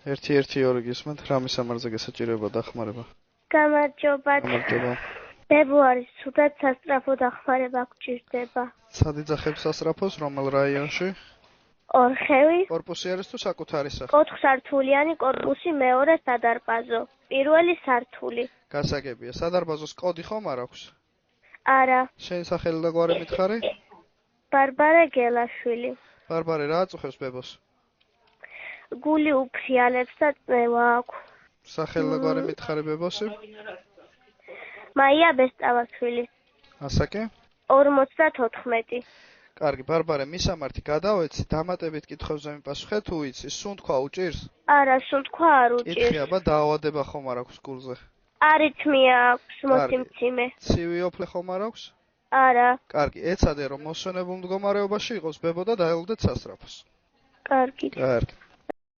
1-1-2 გისმენთ, რა მისამართზე გესაჭიროება დახმარება? გამარჯობა. გამარჯობა. ფებრუარის ცუდად სასწრაფო დახმარება გვჭირდება. სად იძახებს სასწრაფოს, რომელ რაიონში? ორხევი. კორპუსი არის თუ საკუთარი სახე? 4 სართულიანი კორპუსი მეორე სადარბაზო. პირველი სართული. გასაგებია, სადარბაზოს კოდი ხომ არ აქვს? არა. შენ სახელი და გვარი მითხარი? ბარბარე გელაშვილი. ბარბარე, რა აწუხებს ბებოს? გული უფრიალებს და წნევა აქვს. სახელი და გვარი მითხარი ბებოსი? მაია ბესტავაშვილი. ასაკი? 54. კარგი, ბარბარე, მისამართი გადავეცი, დამატებით კითხვებზე მიპასუხე თუ იცი, სუნთქვა უჭირს? არა, სუნთქვა არ უჭირს. კითხი, აბა დაავადება ხომ არ აქვს გულზე? არითმია აქვს, მოსიმციმე. ცივი ოფლე ხომ არ აქვს? არა. კარგი, ეცადე რომ მოსვენებულ მდგომარეობაში იყოს ბებო და დაელოდეთ სასწრაფოს. კარგი. კარგი.